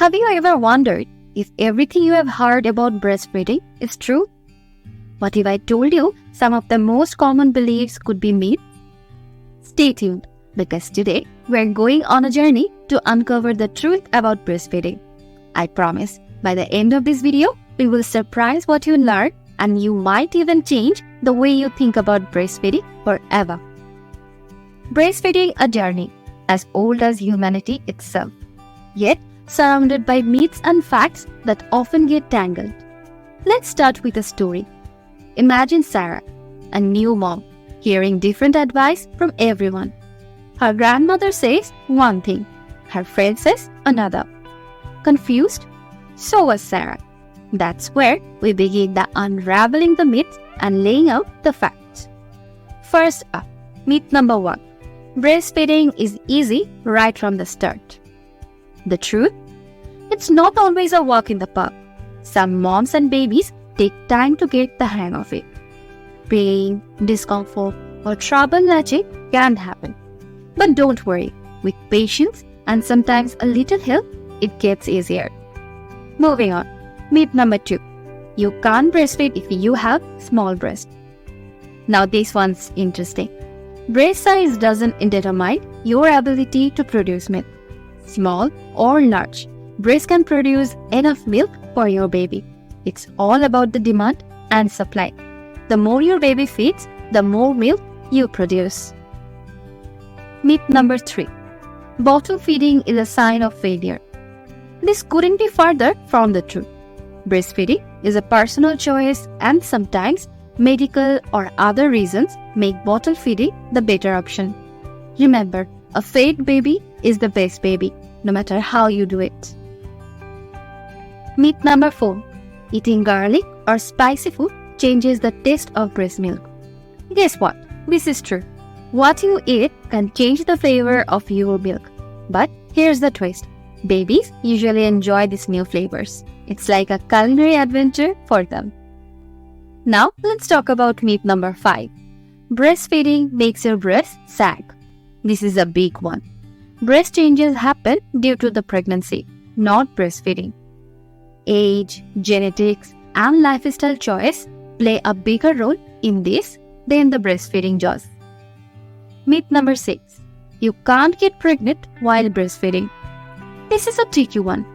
Have you ever wondered if everything you have heard about breastfeeding is true? What if I told you some of the most common beliefs could be myths? Stay tuned, because today we're going on a journey to uncover the truth about breastfeeding. I promise, by the end of this video, we will surprise what you learn, and you might even change the way you think about breastfeeding forever. Breastfeeding, a journey as old as humanity itself, yet surrounded by myths and facts that often get tangled. Let's start with a story. Imagine Sarah, a new mom, hearing different advice from everyone. Her grandmother says one thing, her friend says another. Confused? So was Sarah. That's where we begin the unraveling the myths and laying out the facts. First up, myth number 1. Breastfeeding is easy right from the start. The truth? It's not always a walk in the park. Some moms and babies take time to get the hang of it. Pain, discomfort, or trouble latching can happen. But don't worry, with patience and sometimes a little help, it gets easier. Moving on, myth number 2. You can't breastfeed if you have small breasts. Now this one's interesting. Breast size doesn't determine your ability to produce milk. Small or large, breast can produce enough milk for your baby. It's all about the demand and supply. The more your baby feeds, the more milk you produce. Myth number 3. Bottle feeding is a sign of failure. This couldn't be further from the truth. Breastfeeding is a personal choice, and sometimes medical or other reasons make bottle feeding the better option. Remember, a fed baby is the best baby, no matter how you do it. Myth number 4. Eating garlic or spicy food changes the taste of breast milk. Guess what? This is true. What you eat can change the flavor of your milk. But here's the twist. Babies usually enjoy these new flavors. It's like a culinary adventure for them. Now let's talk about myth number 5. Breastfeeding makes your breast sag. This is a big one. Breast changes happen due to the pregnancy, not breastfeeding. Age, genetics, and lifestyle choice play a bigger role in this than the breastfeeding does. Myth number 6. You can't get pregnant while breastfeeding. This is a tricky one.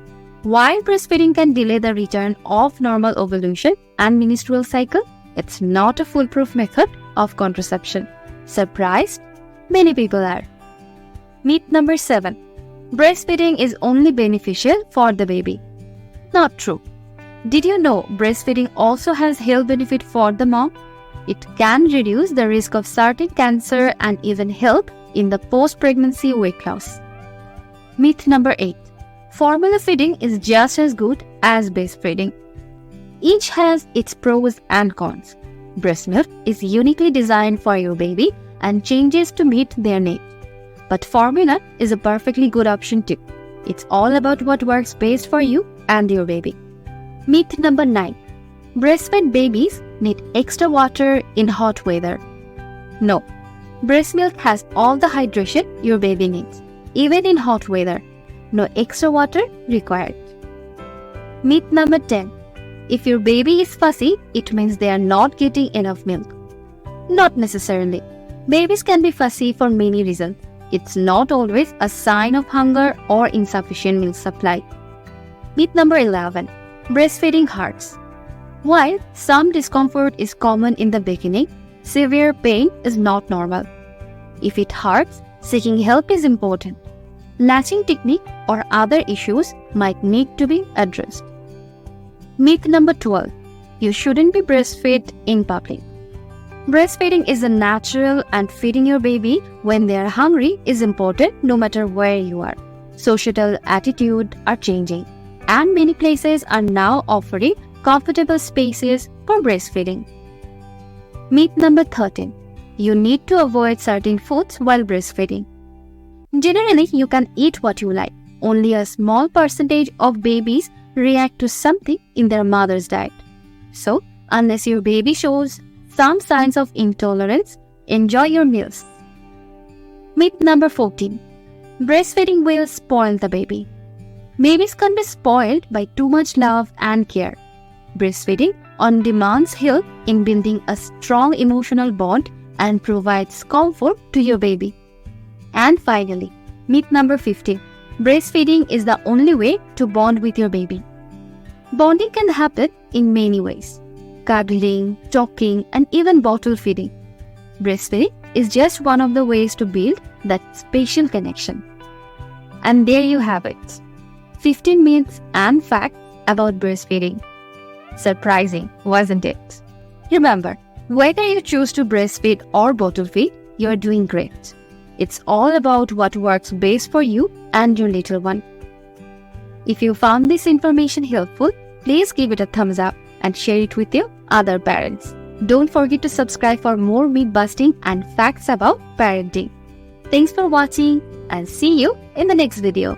While breastfeeding can delay the return of normal ovulation and menstrual cycle, it's not a foolproof method of contraception. Surprised? Many people are. Myth number 7. Breastfeeding is only beneficial for the baby. Not true. Did you know breastfeeding also has health benefit for the mom? It can reduce the risk of certain cancer and even help in the post-pregnancy weight loss. Myth number 8. Formula feeding is just as good as breastfeeding. Each has its pros and cons. Breast milk is uniquely designed for your baby and changes to meet their needs. But formula is a perfectly good option too. It's all about what works best for you and your baby. Myth number 9. Breastfed babies need extra water in hot weather. No, breast milk has all the hydration your baby needs, even in hot weather. No extra water required. Myth number 10. If your baby is fussy, it means they are not getting enough milk. Not necessarily. Babies can be fussy for many reasons. It's not always a sign of hunger or insufficient milk supply. Myth number 11. Breastfeeding hurts. While some discomfort is common in the beginning, severe pain is not normal. If it hurts, seeking help is important. Latching technique or other issues might need to be addressed. Myth number 12. You shouldn't be breastfed in public. Breastfeeding is a natural, and feeding your baby when they are hungry is important no matter where you are. Societal attitudes are changing, and many places are now offering comfortable spaces for breastfeeding. Myth number 13. You need to avoid certain foods while breastfeeding. Generally, you can eat what you like. Only a small percentage of babies react to something in their mother's diet. So, unless your baby shows some signs of intolerance, enjoy your meals. Myth number 14. Breastfeeding will spoil the baby. Babies can be spoiled by too much love and care. Breastfeeding on demands help in building a strong emotional bond and provides comfort to your baby. And finally, myth number 15. Breastfeeding is the only way to bond with your baby. Bonding can happen in many ways: cuddling, talking, and even bottle feeding. Breastfeeding is just one of the ways to build that special connection. And there you have it. 15 myths and facts about breastfeeding. Surprising, wasn't it? Remember, whether you choose to breastfeed or bottle feed, you're doing great. It's all about what works best for you and your little one. If you found this information helpful, please give it a thumbs up and share it with your other parents. Don't forget to subscribe for more myth busting and facts about parenting. Thanks for watching and see you in the next video.